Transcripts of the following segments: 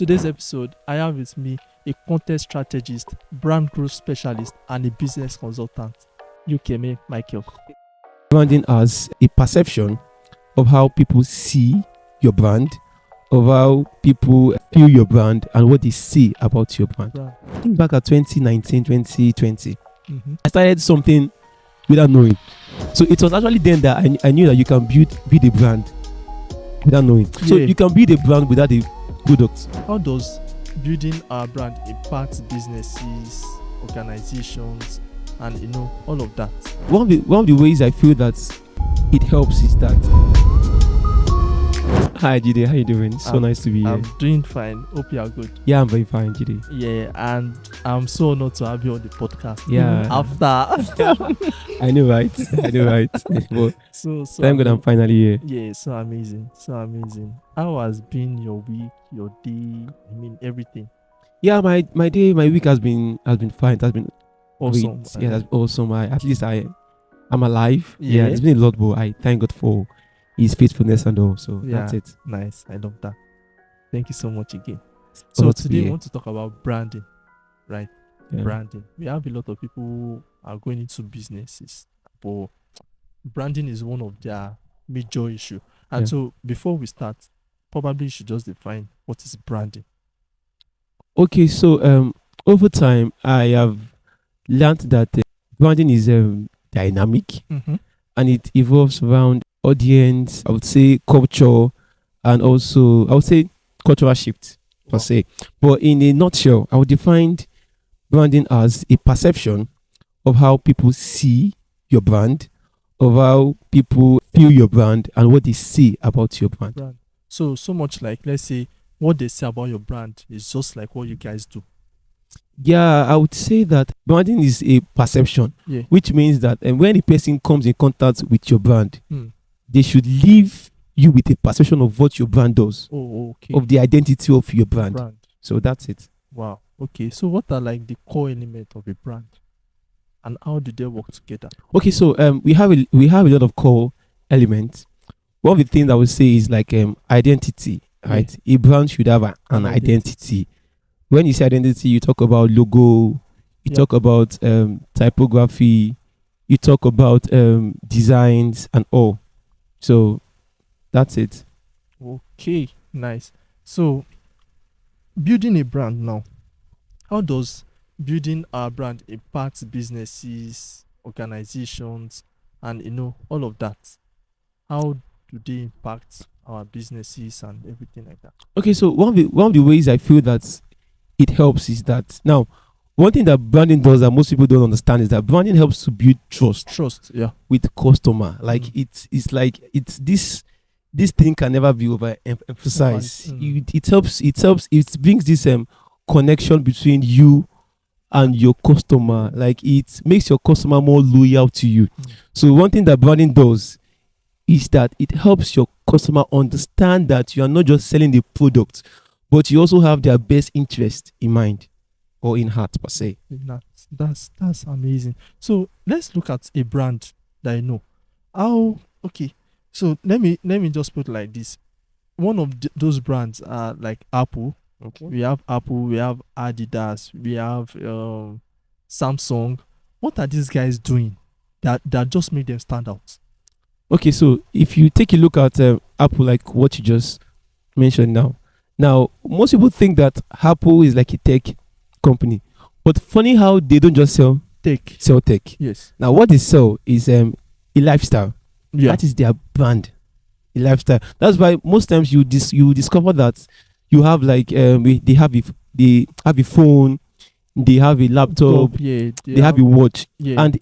Today's episode, I have with me a content strategist, brand growth specialist, and a business consultant, Ukeme Michael. Branding as a perception of how people see your brand, of how people feel your brand, and what they say about your brand. Brand. Think back at 2019, 2020. Mhm. I started something without knowing. So it was actually then that I knew that you can build a brand without knowing. So Yeah. you can build a brand without a product. How does building our brand impact businesses, organizations, and all of that? One of the ways I feel that it helps is that. Hi Jide, how you doing? So nice to be here. I'm doing fine. Hope you are good. Yeah, I'm very fine, Jide. Yeah, and I'm so honored to have you on the podcast. Yeah. After. I know, right? But so thank God I'm finally here. Yeah, so amazing. How has been your week, your day? I mean, everything. Yeah, my week has been fine. It has been Awesome. great. Yeah, that's awesome. At least I'm alive. Yeah. It's been a lot, but I thank God for His faithfulness and all. So that's it. Nice. I love that. Thank you so much again. Honored So to be today we here. want to talk about branding, right? Yeah. Branding. We have a lot of people who are going into businesses, but branding is one of their major issue. And Yeah. so before we start, probably you should just define what is branding. Okay, so over time I have learned that branding is dynamic Mm-hmm. and it evolves around audience. I would say culture, and also I would say cultural shift per se. But in a nutshell, I would define branding as a perception of how people see your brand, of how people feel your brand, and what they say about your brand. Brand. So much like, let's say, what they say about your brand is just like what you guys do. Yeah, I would say that branding is a perception, Yeah. which means that when a person comes in contact with your brand, Mm. they should leave you with a perception of what your brand does, Oh, okay. of the identity of your brand. So that's it. Wow. Okay. So what are like the core elements of a brand, and how do they work together? Okay, so we have a lot of core elements. One of the things I would say is like identity, right? A brand should have an identity. When you say identity, you talk about logo, you talk about typography, you talk about designs and all. So that's it. Okay. Nice. So building a brand now, how does building our brand impact businesses, organizations, and all of that? How do they impact our businesses and everything like that? Okay, so one of the ways I feel that it helps is that now one thing that branding does that most people don't understand is that branding helps to build trust Yeah. with the customer. Like it's this thing can never be overemphasized. It brings this connection between you and your customer. Like it makes your customer more loyal to you. So one thing that branding does is that it helps your customer understand that you are not just selling the product, but you also have their best interest in mind or in heart per se. That's amazing. So let's look at a brand that I know. Okay. So let me just put it like this. One of those brands are like Apple. Okay. We have Apple, we have Adidas, we have Samsung. What are these guys doing that just make them stand out? Okay, so if you take a look at Apple, like what you just mentioned now most people think that Apple is like a tech company, but funny how they don't just sell tech. Yes. Now what they sell is a lifestyle. Yeah. That is their brand, a lifestyle. That's why most times you discover that you have like they have a phone, they have a laptop, Yeah. they have a watch, Yeah. and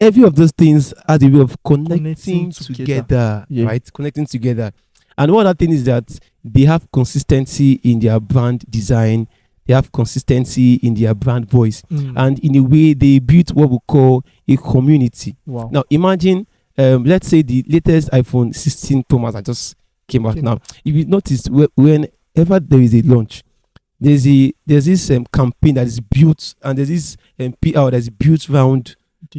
every of those things has a way of connecting together, Yeah. right? Connecting together. And one other thing is that they have consistency in their brand design. They have consistency in their brand voice. And in a way, they built what we call a community. Wow. Now, imagine, let's say the latest iPhone 16 Pro Max that just came out now. If you notice, whenever there is a launch, there's this campaign that is built, and there's this PR that is built around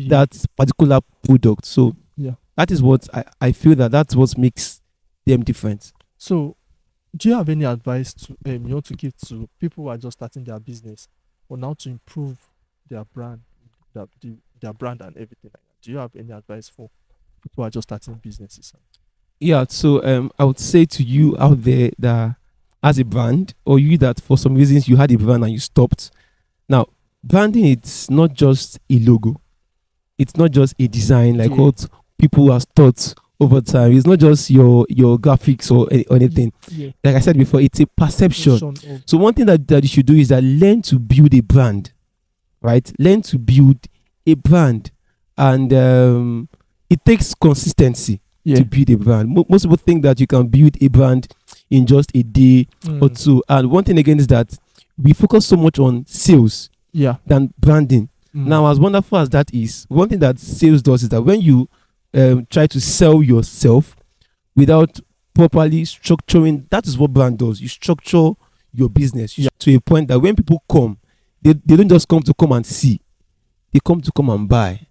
that particular product. So yeah, that is what I feel that's what makes them different. So do you have any advice to to give to people who are just starting their business on how to improve their brand, their brand and everything like that? Do you have any advice for people who are just starting businesses? Yeah, so I would say to you out there that as a brand, or you that for some reasons you had a brand and you stopped. Now, branding, it's not just a logo, it's not just a design like Yeah. what people have thought over time. It's not just your graphics or anything. Yeah. Like I said before, it's a perception. Of- So one thing that you should do is that learn to build a brand, right? Learn to build a brand, and it takes consistency yeah. to build a brand. Most people think that you can build a brand in just a day or two. And one thing again is that we focus so much on sales Yeah. than branding. Now, as wonderful as that is, one thing that sales does is that when you try to sell yourself without properly structuring, that is what brand does. You structure your business to a point that when people come, they don't just come and see, they come and buy.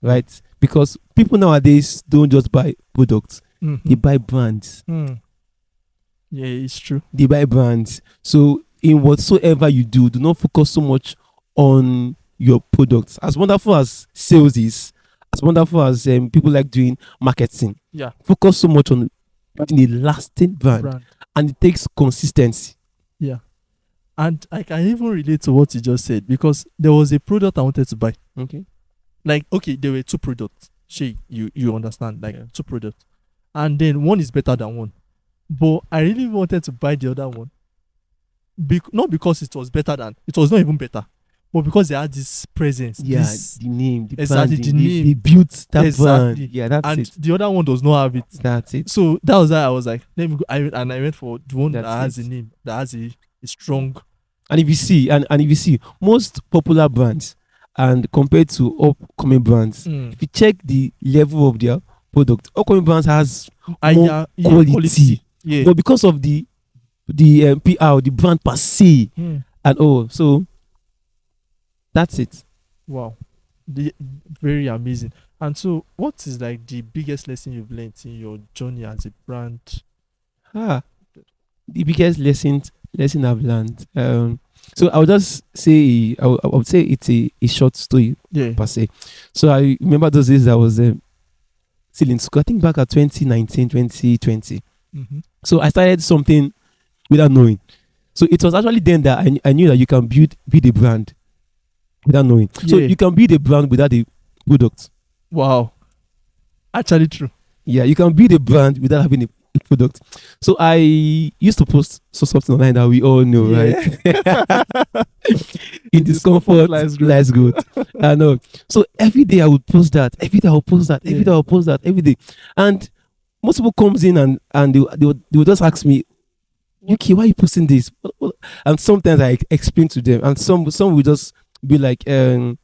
Right? Because people nowadays don't just buy products, they buy brands. Yeah, it's true. They buy brands. So in whatsoever you do not focus so much on your products. As wonderful as sales is, as wonderful as people like doing marketing, Yeah. focus so much on building a lasting brand. And it takes consistency. Yeah. And I can even relate to what you just said, because there was a product I wanted to buy. Okay. Like, okay, there were two products. You understand? Like, two products. And then one is better than one. But I really wanted to buy the other one. Not because it was better than, it was not even better, but because they had this presence. Yeah, the name, the exactly, branding, the name. they built that Exactly. brand. Yeah, that's and it. the other one does not have it. That's it. So that was why I was like, let me go. I went for the one that That's has it. a name, that has a strong. And if you see, and if you see, most popular brands and compared to upcoming brands, if you check the level of their product, upcoming brands has more quality. Yeah. But because of the PR, the brand per se, and so that's it. Wow, very amazing. And so, what is like the biggest lesson you've learned in your journey as a brand? The biggest lesson I've learned. So I would just say I would say it's a short story per se. So I remember those days I was still in school. I think back at 2019, 2020. So I started something without knowing. So it was actually then that I knew that you can build a brand without knowing. So you can build a brand without a product. Wow. Actually true. Yeah, you can build a brand without having a product. So I used to post something online that we all know, right? In discomfort lies good. I know. So every day I would post that. Every day I would post that. Every day I would post that. Every day. And most people comes in and they would just ask me, okay, why are you posting this? And sometimes I explain to them, and some will just be like, they'll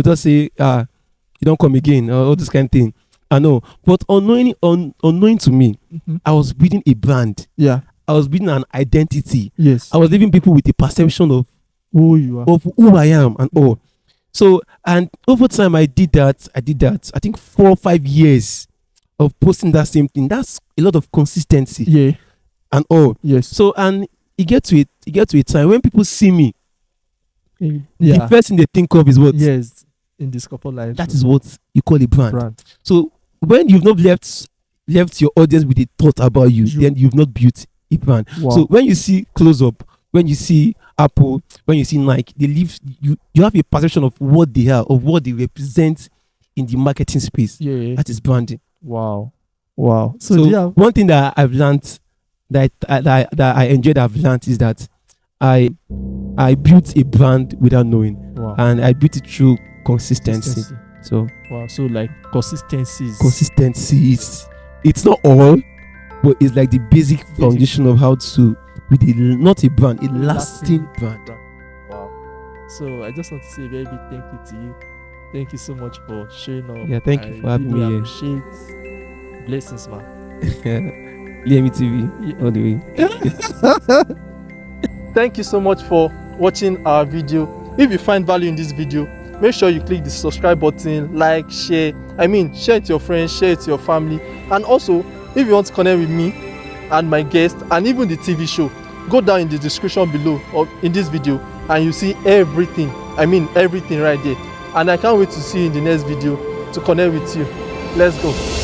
just say, you don't come again, or all this kind of thing. I know, but unknowing to me, I was building a brand. Yeah, I was building an identity. Yes, I was leaving people with a perception of who you are, of who I am, and all. So, and over time, I did that. I think 4 or 5 years of posting that same thing. That's a lot of consistency. Yeah, and all. Yes. So, and it get to a time when people see me, the first thing they think of is what? Yes, in this couple life. That is what you call a brand. So when you've not left your audience with a thought about you, then you've not built a brand. Wow. So when you see Close Up, when you see Apple, when you see Nike, they leave you have a perception of what they are, of what they represent in the marketing space. Yeah. That is branding. Wow. So one thing that I've learned that I enjoyed, I've learned is that I built a brand without knowing. Wow. And I built it through consistency. So wow. So like consistency is it's not all, but it's like the basic foundation of how to build not a brand, a lasting brand. Wow. So I just want to say a very big thank you to you. Thank you so much for showing up. Yeah, thank you for having me here. Appreciate. Blessings, man. Liemi TV all the way. Thank you so much for watching our video. If you find value in this video, make sure you click the subscribe button, like, share. Share it to your friends, share it to your family. And also, if you want to connect with me, and my guest and even the TV show, go down in the description below or in this video and you see everything. I mean everything right there. And I can't wait to see you in the next video to connect with you. Let's go.